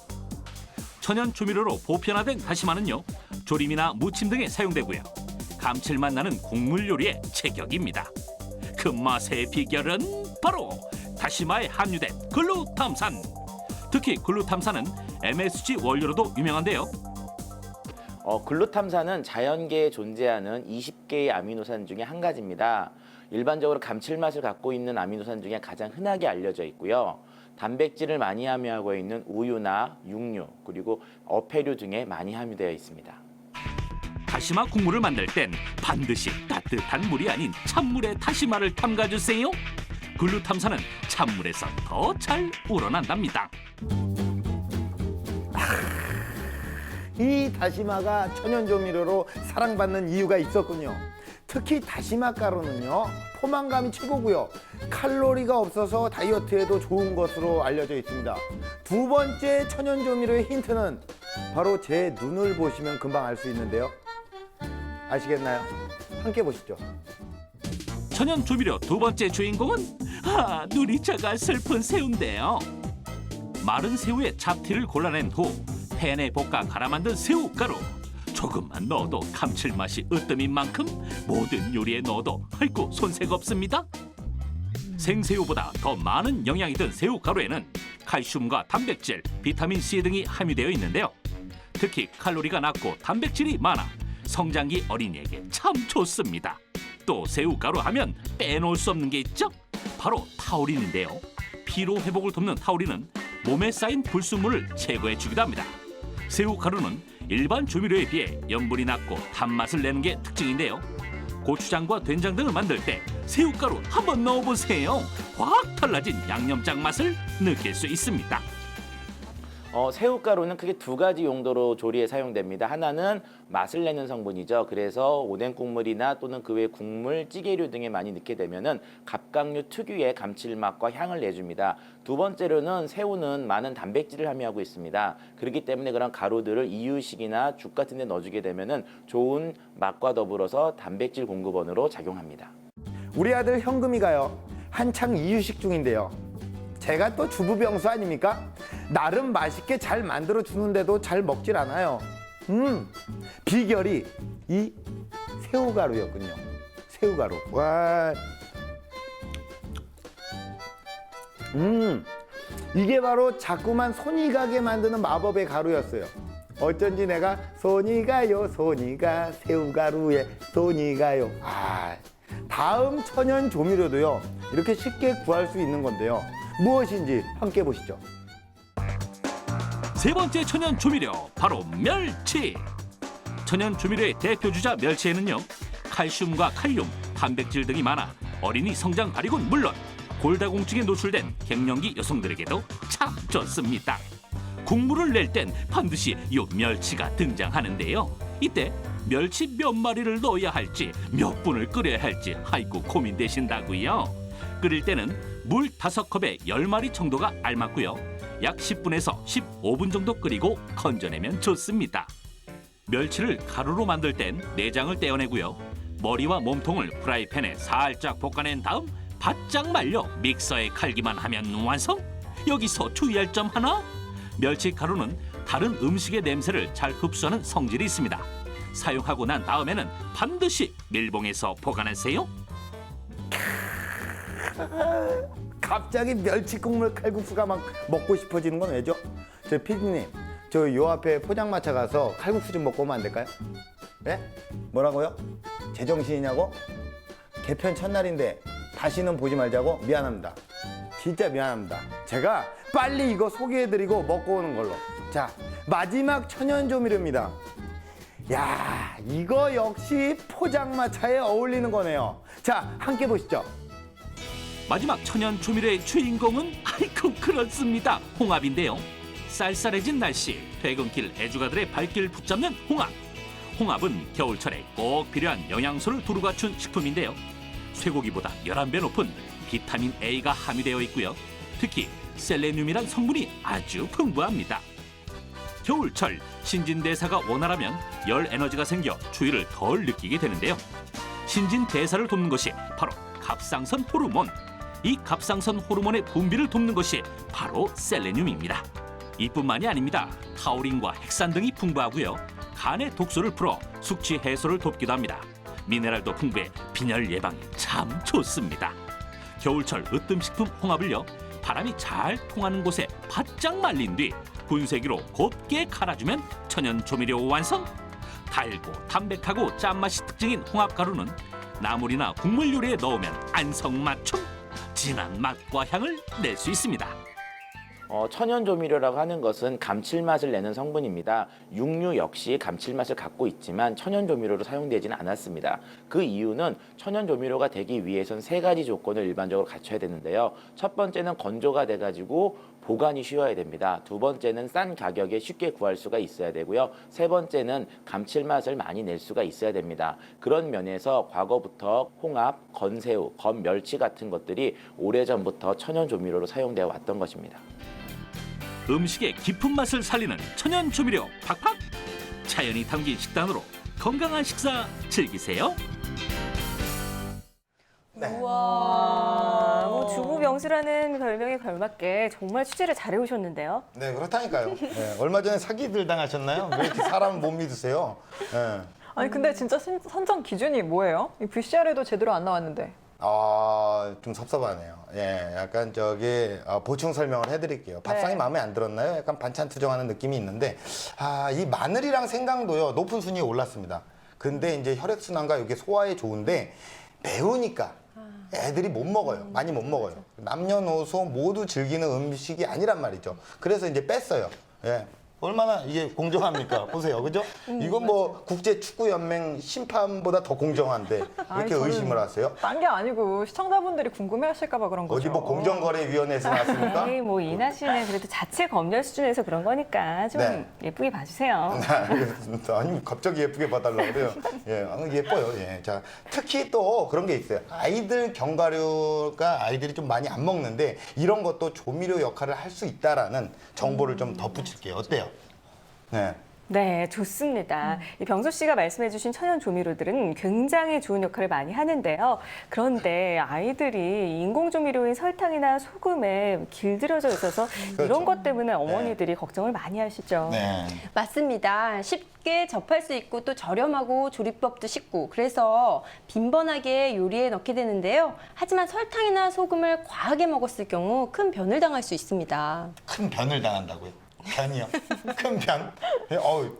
천연 조미료로 보편화된 다시마는요, 조림이나 무침 등에 사용되고요. 감칠맛 나는 국물 요리의 제격입니다. 그 맛의 비결은 바로 다시마에 함유된 글루탐산. 특히 글루탐산은 MSG 원료로도 유명한데요. 글루탐산은 자연계에 존재하는 20개의 아미노산 중에 한 가지입니다. 일반적으로 감칠맛을 갖고 있는 아미노산 중에 가장 흔하게 알려져 있고요. 단백질을 많이 함유하고 있는 우유나 육류, 그리고 어패류 등에 많이 함유되어 있습니다. 다시마 국물을 만들 땐 반드시 따뜻한 물이 아닌 찬물에 다시마를 담가주세요. 글루탐산은 찬물에서 더 잘 우러난답니다. 이 다시마가 천연조미료로 사랑받는 이유가 있었군요. 특히 다시마 가루는요, 포만감이 최고고요. 칼로리가 없어서 다이어트에도 좋은 것으로 알려져 있습니다. 두 번째 천연 조미료의 힌트는 바로 제 눈을 보시면 금방 알 수 있는데요. 아시겠나요? 함께 보시죠. 천연 조미료 두 번째 주인공은 눈이 작아 슬픈 새우인데요. 마른 새우의 잡티를 골라낸 후 팬에 볶아 갈아 만든 새우가루. 조금만 넣어도 감칠맛이 으뜸인 만큼 모든 요리에 넣어도 아이고 손색 없습니다. 생새우보다 더 많은 영양이 든 새우가루에는 칼슘과 단백질, 비타민C 등이 함유되어 있는데요. 특히 칼로리가 낮고 단백질이 많아 성장기 어린이에게 참 좋습니다. 또 새우가루 하면 빼놓을 수 없는 게 있죠? 바로 타우린인데요. 피로 회복을 돕는 타우린은 몸에 쌓인 불순물을 제거해 주기도 합니다. 새우가루는 일반 조미료에 비해 염분이 낮고 단맛을 내는 게 특징인데요. 고추장과 된장 등을 만들 때 새우가루 한번 넣어보세요. 확 달라진 양념장 맛을 느낄 수 있습니다. 새우가루는 크게 두 가지 용도로 조리에 사용됩니다. 하나는 맛을 내는 성분이죠. 그래서 오뎅 국물이나 또는 그 외 국물, 찌개류 등에 많이 넣게 되면은 갑각류 특유의 감칠맛과 향을 내줍니다. 두 번째로는 새우는 많은 단백질을 함유하고 있습니다. 그렇기 때문에 그런 가루들을 이유식이나 죽 같은 데 넣어주게 되면은 좋은 맛과 더불어서 단백질 공급원으로 작용합니다. 우리 아들 현금이가요, 한창 이유식 중인데요. 제가 또 주부병수 아닙니까? 나름 맛있게 잘 만들어 주는데도 잘 먹질 않아요. 비결이 이 새우가루였군요. 새우가루. 와. 이게 바로 자꾸만 손이 가게 만드는 마법의 가루였어요. 어쩐지 내가 손이 가요, 손이 가, 새우가루에 손이 가요. 다음 천연 조미료도요, 이렇게 쉽게 구할 수 있는 건데요. 무엇인지 함께 보시죠. 세 번째 천연 조미료 바로 멸치. 천연 조미료의 대표주자 멸치에는요, 칼슘과 칼륨, 단백질 등이 많아 어린이 성장 발육은 물론 골다공증에 노출된 갱년기 여성들에게도 참 좋습니다. 국물을 낼 땐 반드시 이 멸치가 등장하는데요. 이때 멸치 몇 마리를 넣어야 할지, 몇 분을 끓여야 할지 아이고 고민되신다고요. 끓일 때는 물 5컵에 10마리 정도가 알맞고요. 약 10분에서 15분 정도 끓이고 건져내면 좋습니다. 멸치를 가루로 만들 땐 내장을 떼어내고요. 머리와 몸통을 프라이팬에 살짝 볶아낸 다음 바짝 말려 믹서에 갈기만 하면 완성! 여기서 주의할 점 하나? 멸치 가루는 다른 음식의 냄새를 잘 흡수하는 성질이 있습니다. 사용하고 난 다음에는 반드시 밀봉해서 보관하세요. 갑자기 멸치 국물 칼국수가 막 먹고 싶어지는 건 왜죠? 저 피디님, 저 요 앞에 포장마차 가서 칼국수 좀 먹고 오면 안 될까요? 네? 뭐라고요? 제정신이냐고? 개편 첫날인데 다시는 보지 말자고? 미안합니다. 진짜 미안합니다. 제가 빨리 이거 소개해드리고 먹고 오는 걸로. 자, 마지막 천연 조미료입니다. 야, 이거 역시 포장마차에 어울리는 거네요. 자, 함께 보시죠. 마지막 천연 조미료의 주인공은 아이고 그렇습니다. 홍합인데요. 쌀쌀해진 날씨, 퇴근길 애주가들의 발길 붙잡는 홍합. 홍합은 겨울철에 꼭 필요한 영양소를 두루 갖춘 식품인데요. 쇠고기보다 11배 높은 비타민 A가 함유되어 있고요. 특히 셀레늄이란 성분이 아주 풍부합니다. 겨울철 신진대사가 원활하면 열 에너지가 생겨 추위를 덜 느끼게 되는데요. 신진대사를 돕는 것이 바로 갑상선 호르몬. 이 갑상선 호르몬의 분비를 돕는 것이 바로 셀레늄입니다. 이뿐만이 아닙니다. 타우린과 핵산 등이 풍부하고요. 간의 독소를 풀어 숙취 해소를 돕기도 합니다. 미네랄도 풍부해 빈혈 예방에 참 좋습니다. 겨울철 으뜸식품 홍합을요, 바람이 잘 통하는 곳에 바짝 말린 뒤 분쇄기로 곱게 갈아주면 천연 조미료 완성. 달고 담백하고 짠맛이 특징인 홍합가루는 나물이나 국물 요리에 넣으면 안성맞춤, 진한 맛과 향을 낼 수 있습니다. 천연 조미료라고 하는 것은 감칠맛을 내는 성분입니다. 육류 역시 감칠맛을 갖고 있지만 천연 조미료로 사용되지는 않았습니다. 그 이유는 천연 조미료가 되기 위해선 3가지 조건을 일반적으로 갖춰야 되는데요. 첫 번째는 건조가 돼가지고 보관이 쉬워야 됩니다. 두 번째는 싼 가격에 쉽게 구할 수가 있어야 되고요. 세 번째는 감칠맛을 많이 낼 수가 있어야 됩니다. 그런 면에서 과거부터 홍합, 건새우, 건멸치 같은 것들이 오래전부터 천연 조미료로 사용되어 왔던 것입니다. 음식의 깊은 맛을 살리는 천연 조미료 팍팍! 자연이 담긴 식단으로 건강한 식사 즐기세요. 우와, 뭐 주부 명수라는 별명에 걸맞게 정말 취재를 잘해 오셨는데요. 네, 그렇다니까요. 네, 얼마 전에 사기들 당하셨나요? 왜 이렇게 사람을 못 믿으세요? 네. 아니 근데 진짜 선정 기준이 뭐예요? 이 VCR에도 제대로 안 나왔는데. 좀 섭섭하네요. 예, 약간 보충 설명을 해드릴게요. 밥상이 네. 마음에 안 들었나요? 약간 반찬 투정하는 느낌이 있는데, 이 마늘이랑 생강도요, 높은 순위에 올랐습니다. 근데 이제 혈액순환과 이게 소화에 좋은데, 매우니까 애들이 못 먹어요. 많이 못 먹어요. 남녀노소 모두 즐기는 음식이 아니란 말이죠. 그래서 이제 뺐어요. 예. 얼마나 이게 공정합니까? 보세요. 그죠? 이건 뭐 국제축구연맹 심판보다 더 공정한데 이렇게 의심을 하세요? 딴 게 아니고 시청자분들이 궁금해하실까 봐 그런 거죠. 어디 뭐 공정거래위원회에서 나왔습니까? 에이, 뭐 이나 씨는 그래도 자체 검열 수준에서 그런 거니까 좀 네. 예쁘게 봐주세요. 아니 갑자기 예쁘게 봐달라고 그래요. 예, 예뻐요. 예, 자 특히 또 그런 게 있어요. 아이들 견과류가 아이들이 좀 많이 안 먹는데 이런 것도 조미료 역할을 할 수 있다라는 정보를 좀 덧붙일게요. 어때요? 네. 네, 좋습니다. 이 병수 씨가 말씀해주신 천연 조미료들은 굉장히 좋은 역할을 많이 하는데요. 그런데 아이들이 인공 조미료인 설탕이나 소금에 길들여져 있어서 이런 것 때문에 어머니들이 걱정을 많이 하시죠. 네. 맞습니다. 쉽게 접할 수 있고 또 저렴하고 조리법도 쉽고 그래서 빈번하게 요리에 넣게 되는데요. 하지만 설탕이나 소금을 과하게 먹었을 경우 큰 변을 당할 수 있습니다. 큰 변을 당한다고요? 변이요? 큰 변?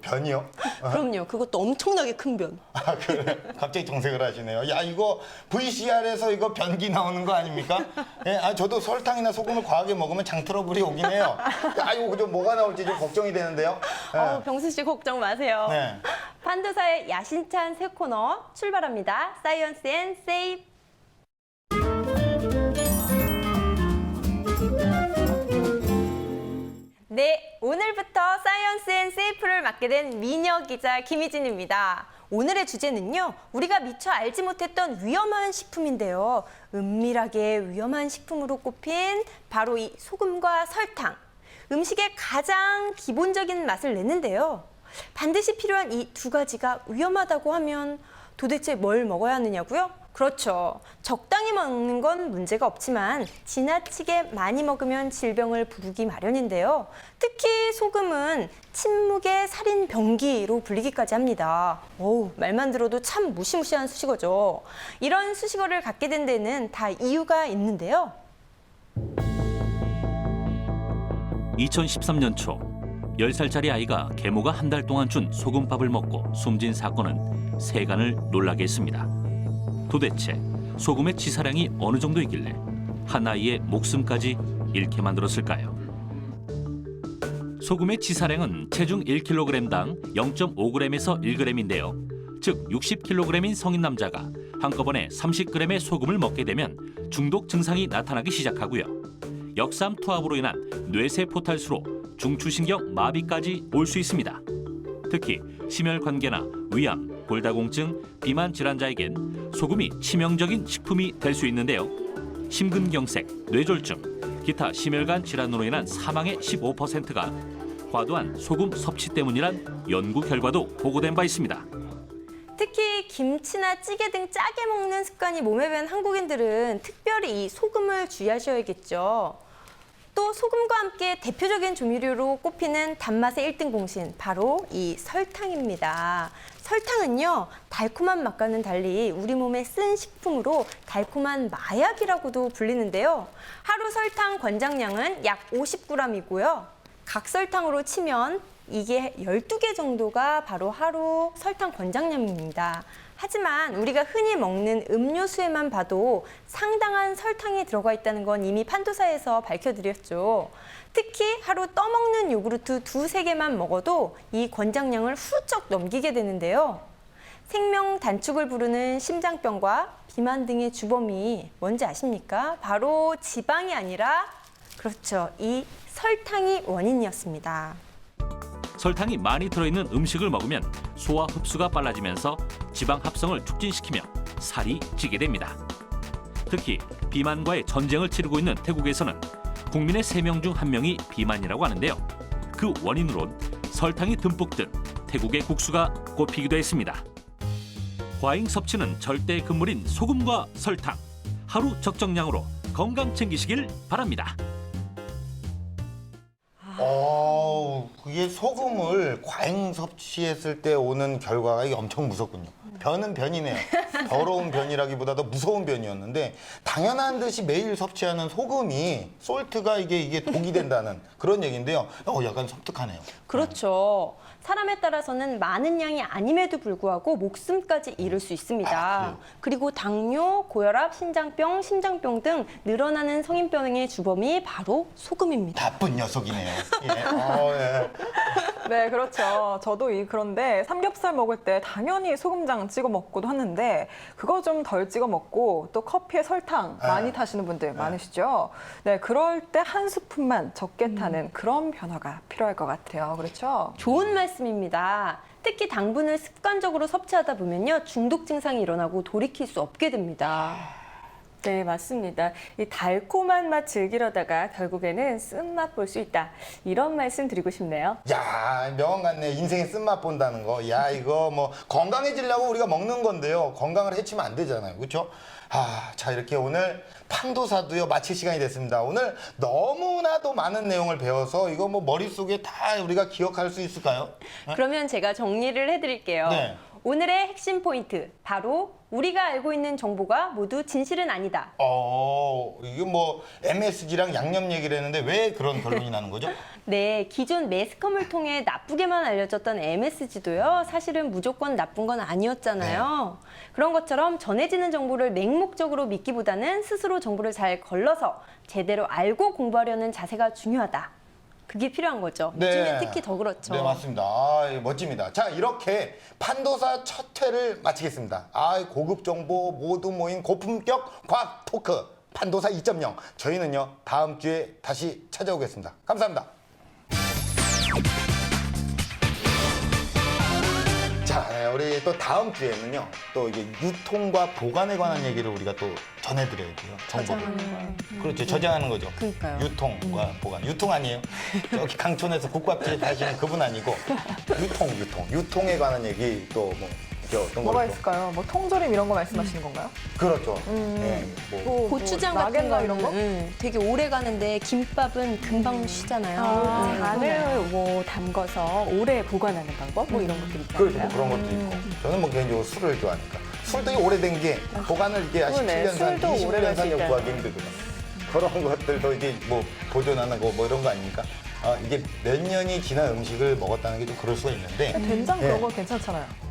변이요? 그럼요. 그것도 엄청나게 큰 변. 그래. 갑자기 정색을 하시네요. 야, 이거 VCR에서 이거 변기 나오는 거 아닙니까? 예, 저도 설탕이나 소금을 과하게 먹으면 장 트러블이 오긴 해요. 야, 이거 좀 뭐가 나올지 좀 걱정이 되는데요. 예. 병수 씨 걱정 마세요. 네. 판도사의 야심찬 새 코너 출발합니다. 사이언스 앤 세이프. 네, 오늘부터 사이언스 앤 세이프를 맡게 된 미녀 기자 김희진입니다. 오늘의 주제는요, 우리가 미처 알지 못했던 위험한 식품인데요. 은밀하게 위험한 식품으로 꼽힌 바로 이 소금과 설탕. 음식의 가장 기본적인 맛을 내는데요. 반드시 필요한 이 두 가지가 위험하다고 하면 도대체 뭘 먹어야 하느냐고요? 그렇죠. 적당히 먹는 건 문제가 없지만 지나치게 많이 먹으면 질병을 부르기 마련인데요. 특히 소금은 침묵의 살인 병기로 불리기까지 합니다. 말만 들어도 참 무시무시한 수식어죠. 이런 수식어를 갖게 된 데는 다 이유가 있는데요. 2013년 초 10살짜리 아이가 계모가 한 달 동안 준 소금밥을 먹고 숨진 사건은 세간을 놀라게 했습니다. 도대체 소금의 치사량이 어느 정도이길래 한 아이의 목숨까지 잃게 만들었을까요? 소금의 치사량은 체중 1kg당 0.5g에서 1g인데요. 즉 60kg인 성인 남자가 한꺼번에 30g의 소금을 먹게 되면 중독 증상이 나타나기 시작하고요. 역삼투압으로 인한 뇌세포 탈수로 중추신경 마비까지 올 수 있습니다. 특히 심혈관계나 위암, 골다공증, 비만 질환자에겐 소금이 치명적인 식품이 될 수 있는데요. 심근경색, 뇌졸중, 기타 심혈관 질환으로 인한 사망의 15%가 과도한 소금 섭취 때문이란 연구 결과도 보고된 바 있습니다. 특히 김치나 찌개 등 짜게 먹는 습관이 몸에 밴 한국인들은 특별히 이 소금을 주의하셔야겠죠. 또 소금과 함께 대표적인 조미료로 꼽히는 단맛의 1등 공신, 바로 이 설탕입니다. 설탕은요, 달콤한 맛과는 달리 우리 몸에 쓴 식품으로 달콤한 마약이라고도 불리는데요. 하루 설탕 권장량은 약 50g이고요. 각설탕으로 치면 이게 12개 정도가 바로 하루 설탕 권장량입니다. 하지만 우리가 흔히 먹는 음료수에만 봐도 상당한 설탕이 들어가 있다는 건 이미 판도사에서 밝혀드렸죠. 특히 하루 떠먹는 요구르트 2-3개만 먹어도 이 권장량을 훌쩍 넘기게 되는데요. 생명 단축을 부르는 심장병과 비만 등의 주범이 뭔지 아십니까? 바로 지방이 아니라 그렇죠. 이 설탕이 원인이었습니다. 설탕이 많이 들어있는 음식을 먹으면 소화 흡수가 빨라지면서 지방 합성을 촉진시키며 살이 찌게 됩니다. 특히 비만과의 전쟁을 치르고 있는 태국에서는 국민의 3명 중 1명이 비만이라고 하는데요. 그 원인으론 설탕이 듬뿍 든 태국의 국수가 꼽히기도 했습니다. 과잉 섭취는 절대 금물인 소금과 설탕. 하루 적정량으로 건강 챙기시길 바랍니다. 그게 소금을 과잉 섭취했을 때 오는 결과가 이게 엄청 무섭군요. 변은 변이네요. 더러운 변이라기보다도 무서운 변이었는데 당연한 듯이 매일 섭취하는 소금이 솔트가 이게 독이 된다는 그런 얘기인데요. 약간 섬뜩하네요. 그렇죠. 사람에 따라서는 많은 양이 아님에도 불구하고 목숨까지 잃을 수 있습니다. 그리고 당뇨, 고혈압, 신장병, 심장병 등 늘어나는 성인병의 주범이 바로 소금입니다. 나쁜 녀석이네요. 예. 네, 그렇죠. 저도 그런데 삼겹살 먹을 때 당연히 소금장 찍어 먹고도 하는데 그거 좀 덜 찍어 먹고 또 커피에 설탕 많이 타시는 분들 많으시죠? 네, 그럴 때 한 스푼만 적게 타는 그런 변화가 필요할 것 같아요. 그렇죠? 좋은 말씀입니다. 특히 당분을 습관적으로 섭취하다 보면요, 중독 증상이 일어나고 돌이킬 수 없게 됩니다. 네, 맞습니다. 이 달콤한 맛 즐기려다가 결국에는 쓴맛 볼 수 있다. 이런 말씀 드리고 싶네요. 야, 명언 같네. 인생의 쓴맛 본다는 거. 야, 이거 뭐 건강해지려고 우리가 먹는 건데요. 건강을 해치면 안 되잖아요. 그렇죠? 자, 이렇게 오늘 판도사도요 마칠 시간이 됐습니다. 오늘 너무나도 많은 내용을 배워서 이거 뭐 머릿속에 다 우리가 기억할 수 있을까요? 그러면 제가 정리를 해드릴게요. 네. 오늘의 핵심 포인트, 바로 우리가 알고 있는 정보가 모두 진실은 아니다. 이게 뭐 MSG랑 양념 얘기를 했는데 왜 그런 결론이 나는 거죠? 네, 기존 매스컴을 통해 나쁘게만 알려졌던 MSG도요, 사실은 무조건 나쁜 건 아니었잖아요. 그런 것처럼 전해지는 정보를 맹목적으로 믿기보다는 스스로 정보를 잘 걸러서 제대로 알고 공부하려는 자세가 중요하다. 그게 필요한 거죠. 요즘에 특히 더 그렇죠. 네, 맞습니다. 멋집니다. 자, 이렇게 판도사 첫 회를 마치겠습니다. 고급 정보 모두 모인 고품격 과학 토크 판도사 2.0. 저희는요, 다음 주에 다시 찾아오겠습니다. 감사합니다. 자, 우리 또 다음 주에는요, 또 이게 유통과 보관에 관한 얘기를 우리가 또 전해드려야 돼요. 저장하는 거. 그렇죠. 저장하는 거죠. 그러니까요. 유통과 보관. 유통 아니에요? 저기 강촌에서 국밥집 하시는 그분 아니고 유통에 관한 얘기 또 뭐 어떤 뭐가 걸 또. 있을까요? 뭐 통조림 이런 거 말씀하시는 건가요? 그렇죠. 예, 뭐. 고추장 뭐 같은 라겐다 거는 이런 거? 되게 오래 가는데 김밥은 금방 쉬잖아요. 간을 뭐 담궈서 오래 보관하는 방법 뭐 이런 것들이 있잖아요. 그렇죠. 뭐 그런 것도 있고. 저는 뭐 개인적으로 술을 좋아하니까. 술도 오래된 게 보관을 이게 17년 산, 술도 오래 20년 갈수 산역 있다는 구하기 힘들거든요. 그런 것들도 이제 뭐 보존하는 거 뭐 이런 거 아닙니까? 이게 몇 년이 지난 음식을 먹었다는 게 좀 그럴 수가 있는데. 된장 예. 그런 거 괜찮잖아요.